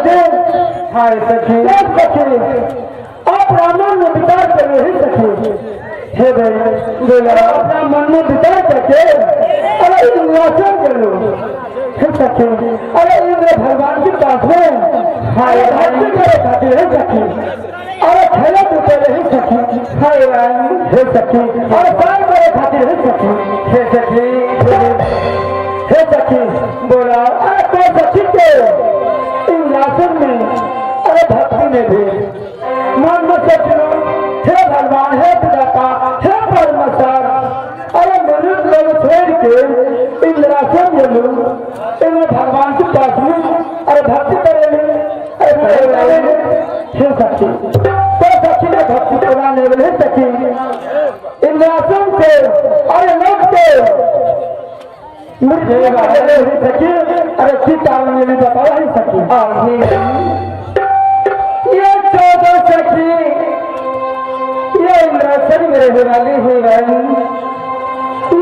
सके हाय सखी सखी आप ब्राह्मण में विचार कर नहीं सके हे भाई बोला अपना मन में विचार करके अरे निराशन कर लो हे सखी अरे इंद्र भगवान के पास में हाय भक्ति करे खातिर है सखी अरे खेले कूदे नहीं सखी हाय हे सखी अरे काम करे खातिर है सखी हे सखी हे सखी बोला अरे कोई सखी के इन नाशन में अरे भक्ति में भी मन में सोचो हे भगवान हे पिता हे परमेश्वर अरे मनुष्य लोग छोड़ के इन राशन में लो इन भगवान के पास में अरे भक्ति करेंगे अरे हे सखी तो सखी ने भक्ति कराने वाले सखी इन राशन से अरे लोग से मुझे सखी अरे किस कारण में भी बता ही सकी ये 14 सखी ये इंद्रासन में रहने वाली है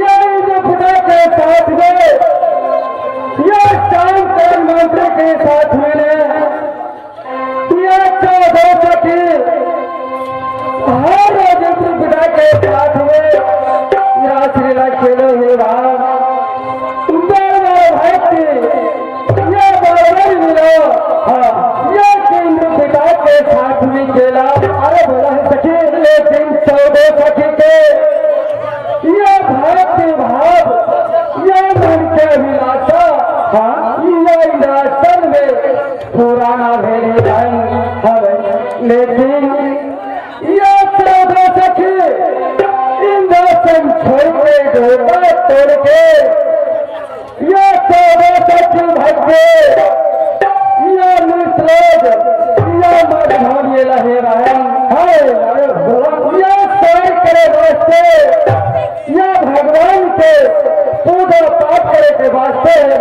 ये इंद्र पिता के साथ में ये शाम के मंत्र के साथ में ये 14 सखी हर रोज इंद्र पिता के साथ में रासलीला खेले हुए भक्ति ये बराबर मिलो हाँ ये इंद्र पिता के साथ में खेला अरे बोला है सखी लेकिन 14 सखी के ये भक्ति भाव ये मन के अभिलाषा हाँ ये इंद्रासन में पुराना भेड़े लेकिन ये 14 सखी इंद्रासन छोड़ के ढोला तोड़ के ये 14 सखी भक्ति ये मिश्रोज ये मधुर ये लहे ये सेवा करे वास्ते ये भगवान के पूजा पाठ करे के वास्ते है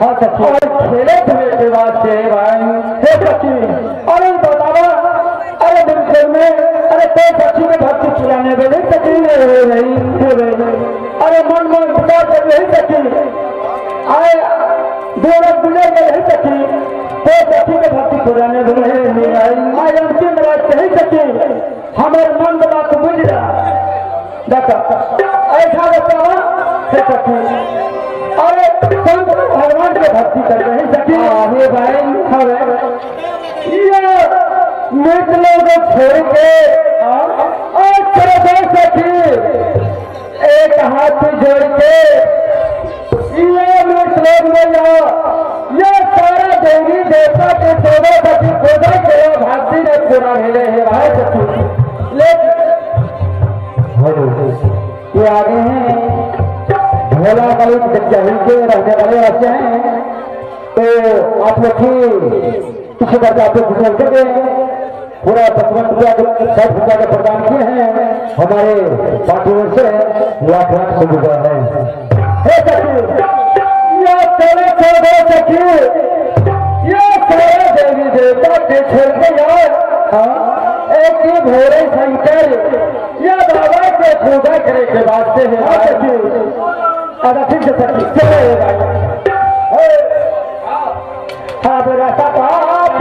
हाँ सखी और खेले धुले के वास्ते है सखी अरे बतावा अरे बिल्कुल में अरे तो सखी में भक्ति चुराने वाले सखी नहीं अरे मन मन बुला कर नहीं सखी आए दो रख बुले नहीं सखी तो सखी में भक्ति चुराने वाले आए अंतिम बात नहीं सखी हमारे मन बता तो बुझ रहा देखा ऐसा बतावा है सखी अरे संत भगवान के भक्ति कर रहे हैं सखी हे भाई ये मित्र लोग छोड़ के और सखी एक हाथ जोड़ के ये मित्र लोग में जाओ ये सारा देवी देवता के 14 सखी पूजा के भक्ति ने पूरा मिले है भाई सखी लेकिन ये आगे हैं भोला बाई जगह के रहने वाले रहते हैं तो आप लोग किसी बात आप लोग घोषणा करके पूरा 55 रुपया 60 रुपया के प्रदान किए हैं हमारे पार्टियों से लाख लाख सुविधा है हे सखी ये चले छोड़ो सखी ये सारे देवी देवता के छोड़ के यार एक ही भोरे शंकर ये बाबा के पूजा करे के वास्ते है सखी अरे ठीक है सखी चले हाँ मेरा पाप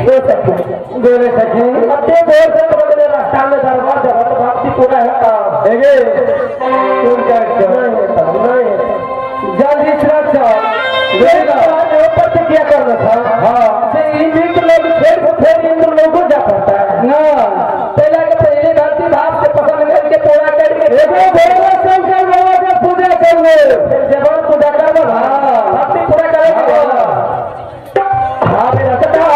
गोरे सखी अते देर से बदले रास्ता में दरबार जगत भागती पूरा है देगे तुम क्या नहीं जल्दी सुरक्षा देगा ऊपर से क्या करना था हाँ से इंद्र लोग फिर इंद्र लोग को जा पाता है ना पहले धरती भाव से पसंद करके पूरा करके देखो भगवान शंकर बाबा का पूजा करेंगे फिर जब पूजा करना हाँ धरती पूरा करेंगे हाँ मेरा सटा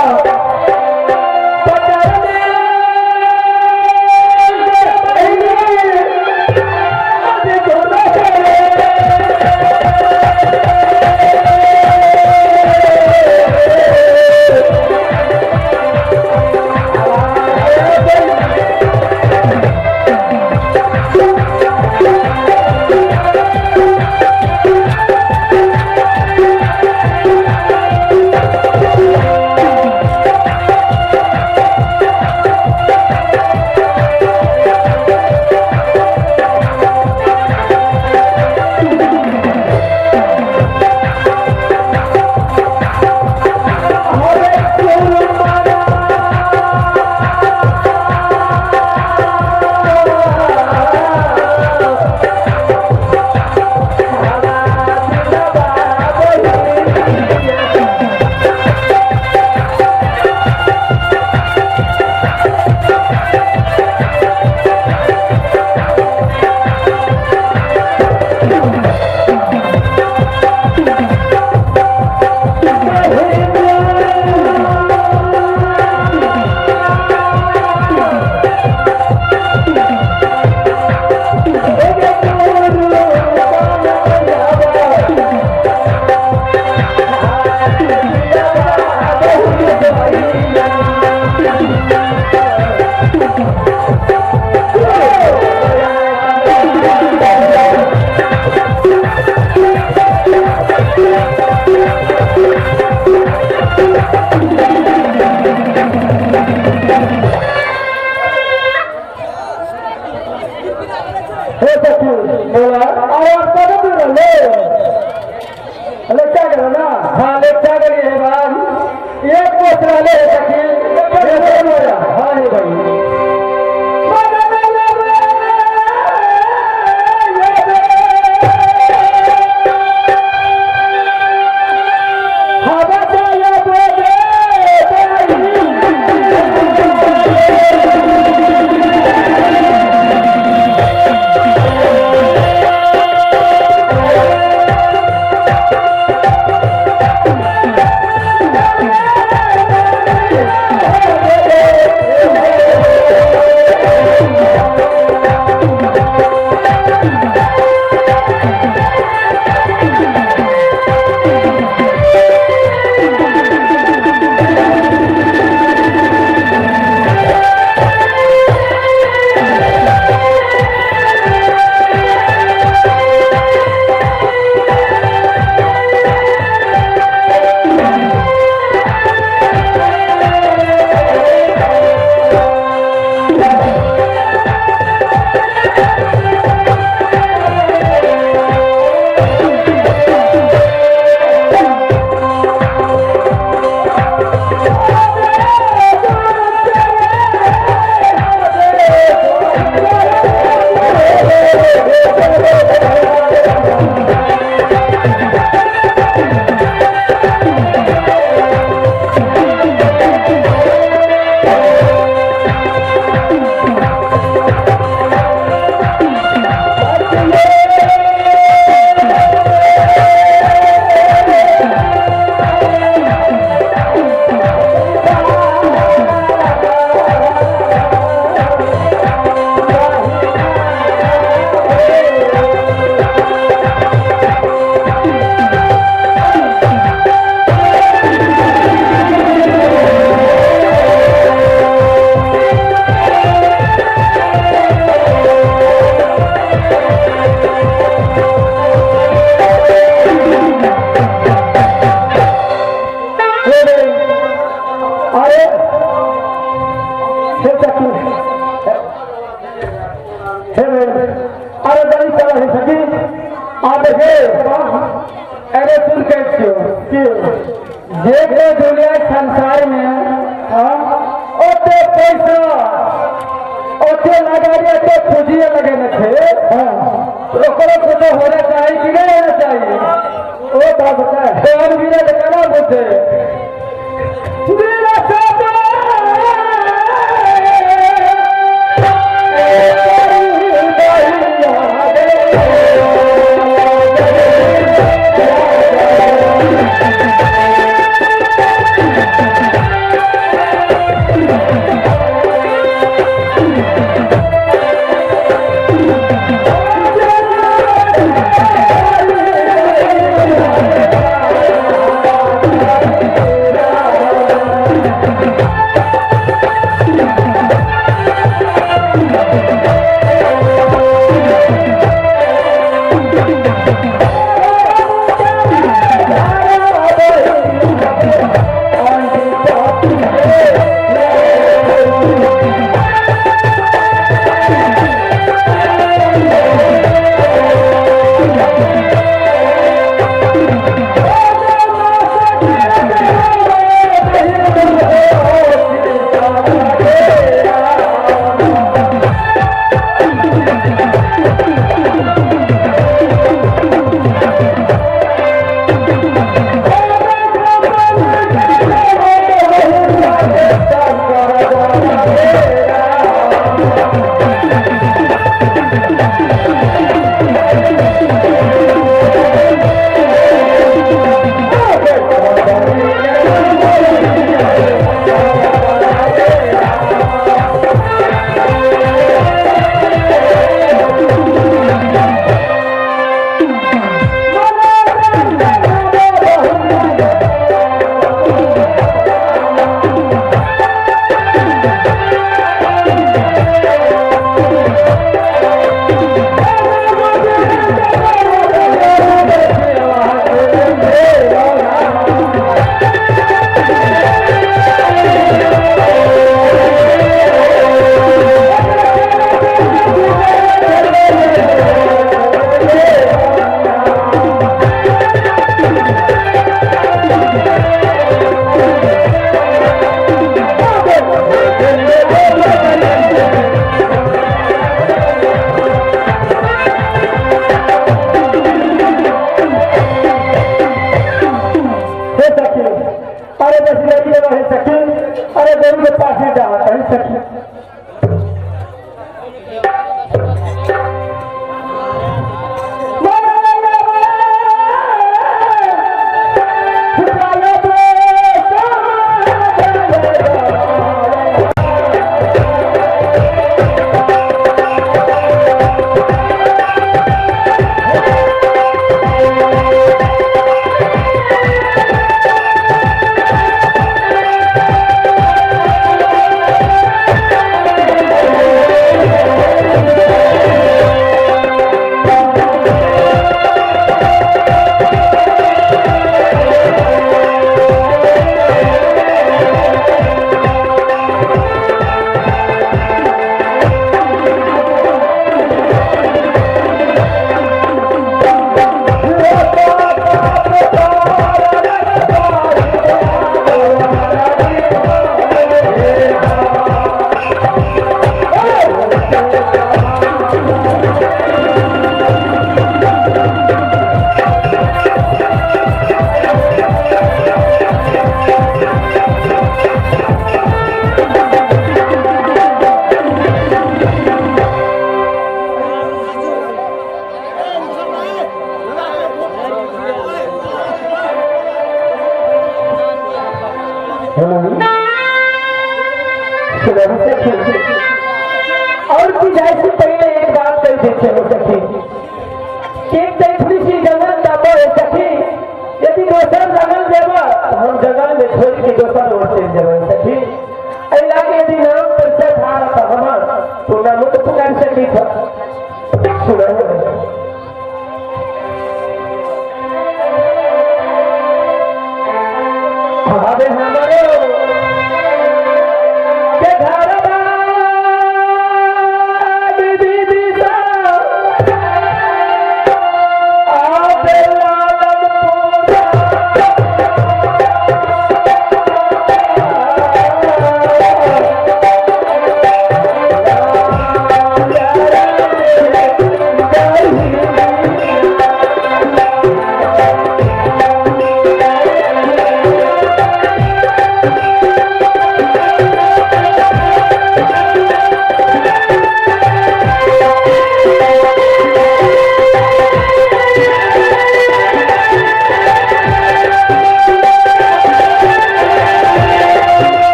हे सखी हे अरे बड़ी चला है सखी आ देखे अरे सुन कैसे देखे दुनिया संसार में ओते पैसा ओते लगा तो खुशियां लगे न थे ओकरो कुछ होना चाहिए कि नहीं होना चाहिए वो बात है और भी ना करा बोलते और की जाए से पहले एक बात कही देखे हो सके एक देखनी सी जगह तब हो सके यदि दोसर जगह देवा हम जगह में छोड़ के दोसर ओर से जगह सके ऐला के यदि नाम परिचय था था हमार तो ना मुझे पुकार सकी था सुना हमारे के घर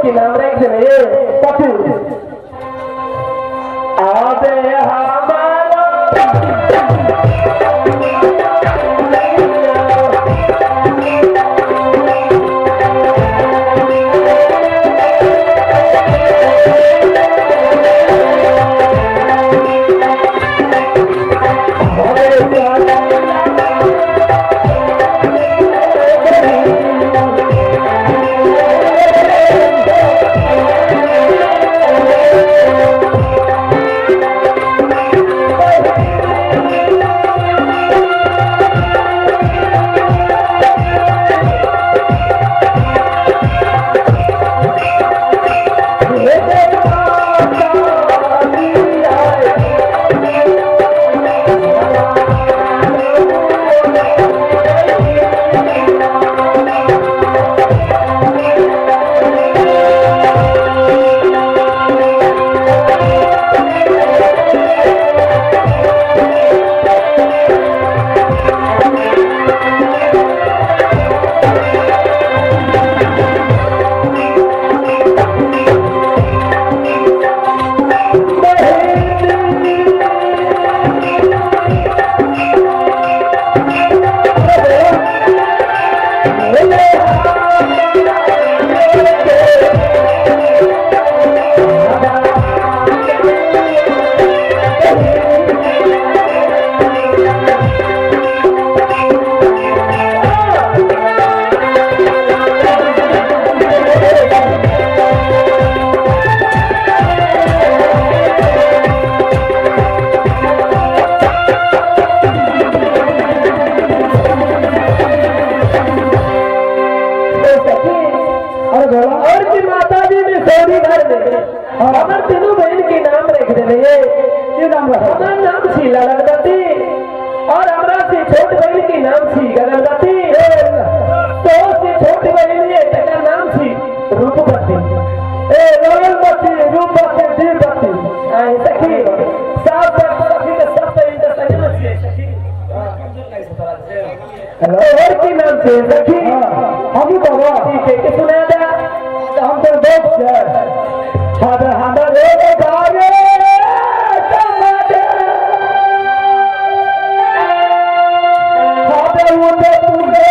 की नाम रख दे ये सखी आबे हमारा और की माता जी ने सौरी घर में हमार तीनों बहन के नाम रख दे ये नाम हमारा नाम शीला लगती और हमारा से छोट बहन के नाम सी लगती तो से छोट बहन ये तेरा नाम सी रूपवती ए रोलवती रूपवती दीपवती आई सखी साफ सखी के सब पे इंटर सजना से सखी और की नाम से सखी हम ही बाबा ठीक है कि सुना दा हम तो दोस्त है हादर हादर रे गागे टमाटे हादर उठे पूरे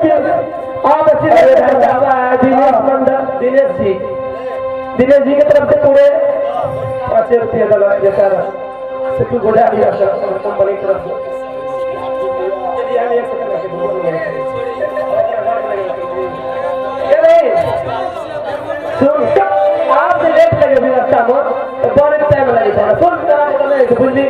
सखी आप दिनेश जी की तरफ से पूरे 500 रुपये डला जैसा सखी गोड़ा दिया कंपनी की तरफ से चलिए आगे एक सेकंड के सुन आप लेट लगे भी रास्ता में तो बहुत टाइम लगेगा सुन तरह बोले तो बुझी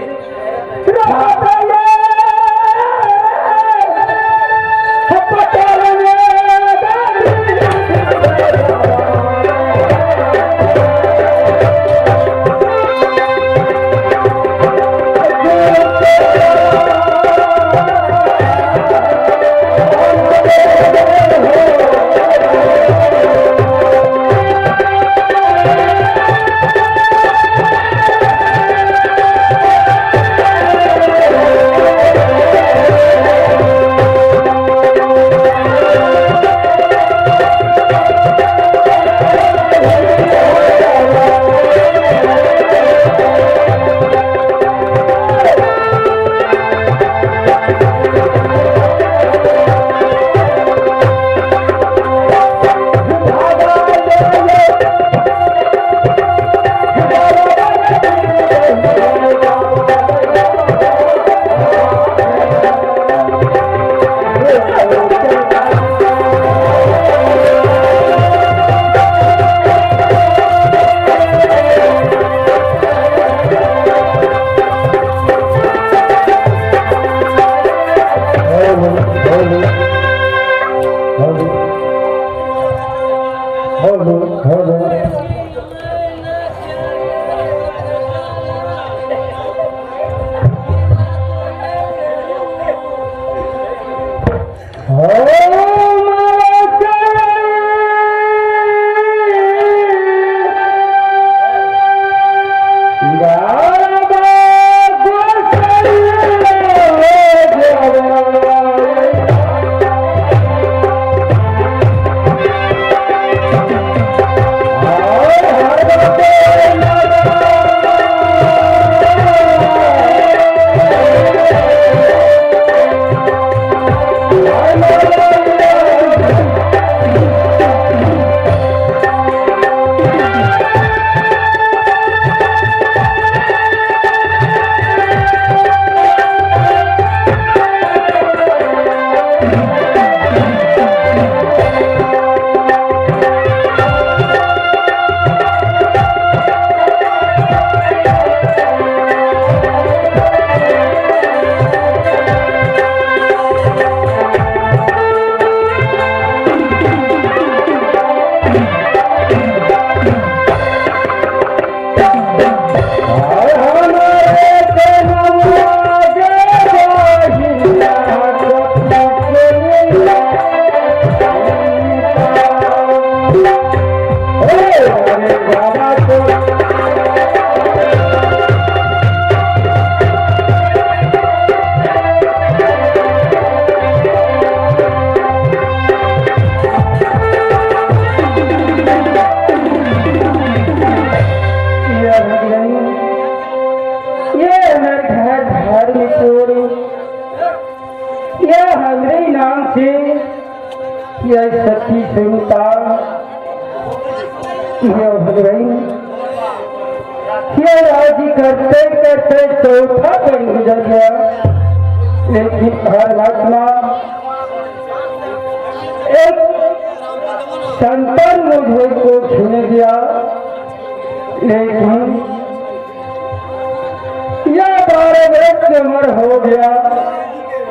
यह सच्ची सुनता यह भगवान यह राजी करते करते चौथा दिन गुजर गया, लेकिन परमात्मा एक संतान मुझे को छूने दिया, लेकिन यह 12 वर्ष की उम्र हो गया,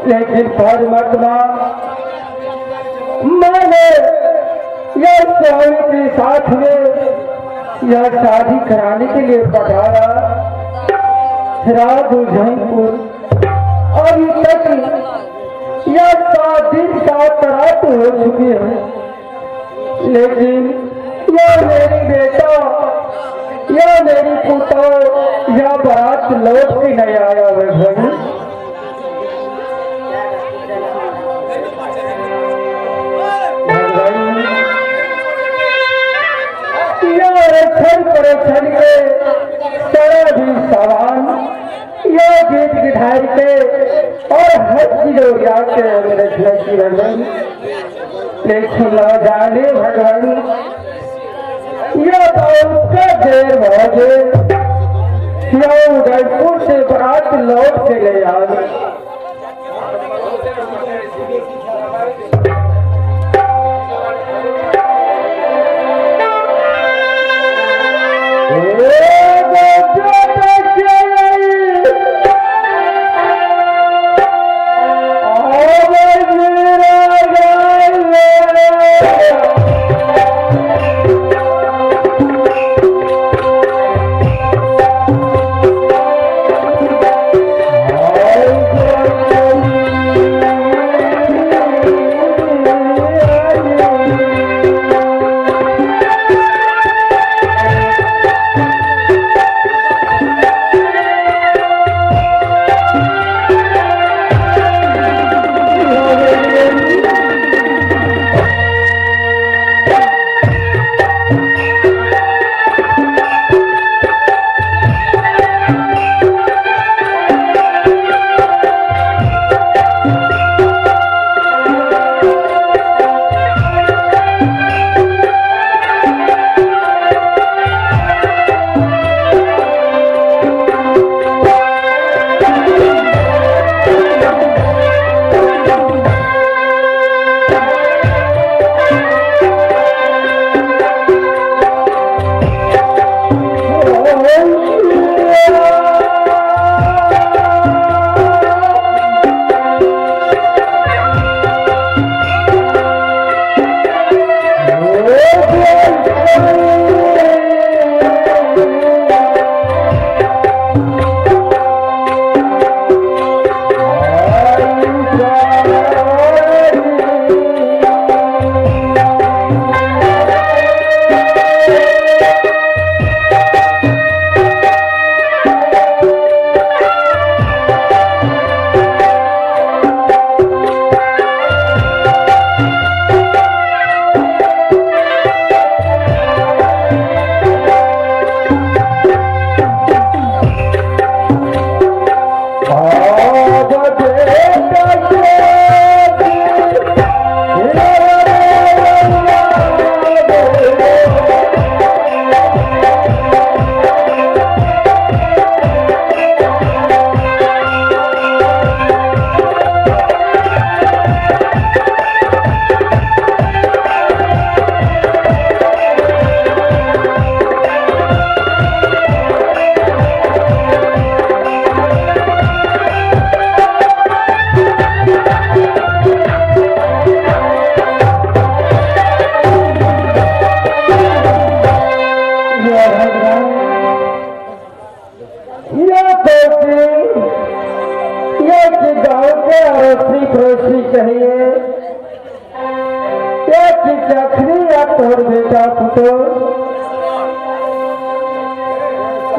लेकिन परमात्मा मैंने यह स्वामी के साथ में यह शादी कराने के लिए पठाया जयपुर। अभी तक यह 7 दिन 7 रात हो चुकी है, लेकिन यह मेरी बेटा यह मेरी पुता यह बारात लौट के नहीं आया है भाई। परीक्षण के तरह भी सवाल यह गीत गिठार के और हर चीज के मेरे की लेकिन न जाने भगवान यह बहुत का देर बजे यह उदयपुर से बारात लौट के ले आई। चाहिए जखनी या तोर बेटा पुतो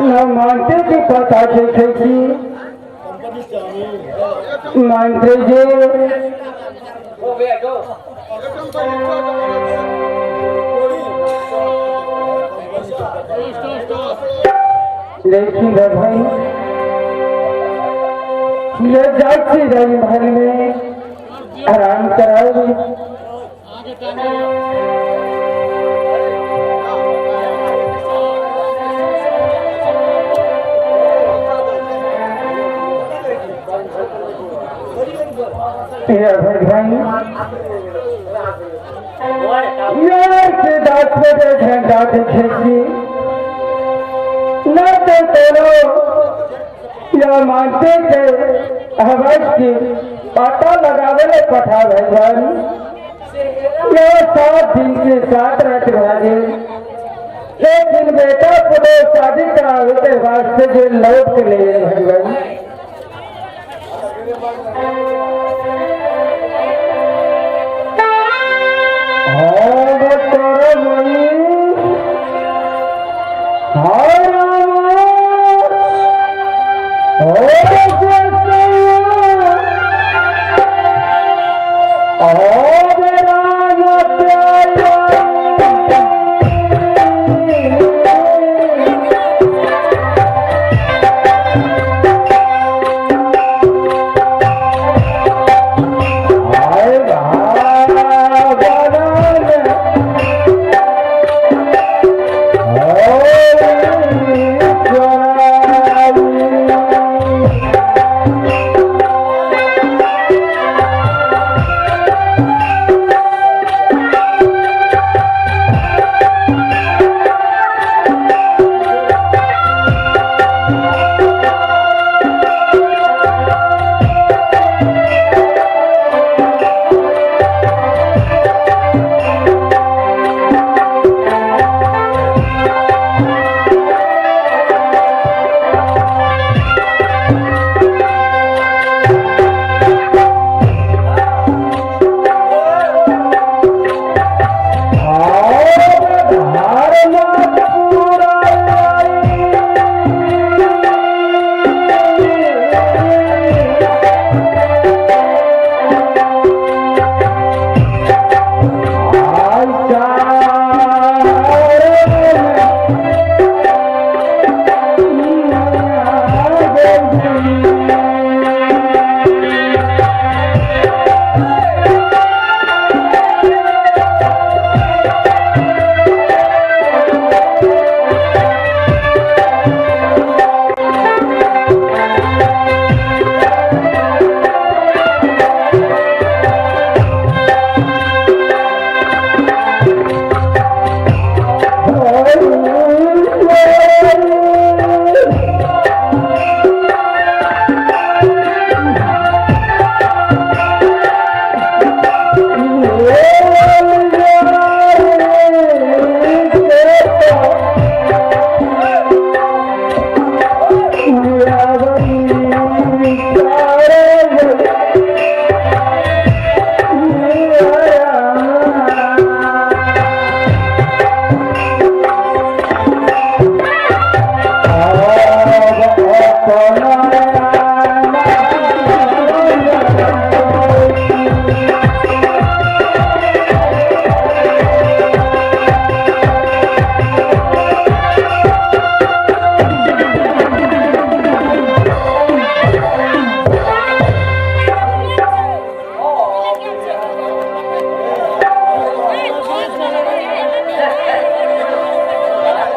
न मानते की पता देखे की मानते जे लेकिन भाई ये जाती रही भर में आराम कराओगी यार के दांत में झंडा देखेगी न तो तेरो या मानते के आवाज की पता लगावे ले पठा भगवान ये 7 दिन के 7 रात भागे एक दिन बेटा पुतो शादी करावे के वास्ते जे लौट के ले भगवान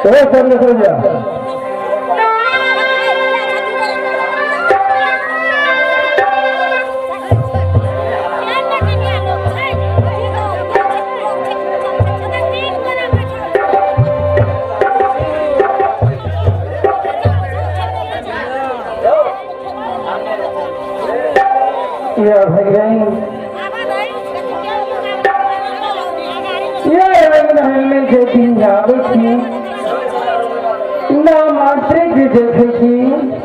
तो सब निकल जा या भगवान या रंग में देखी जावे की ना मात्र की देखे की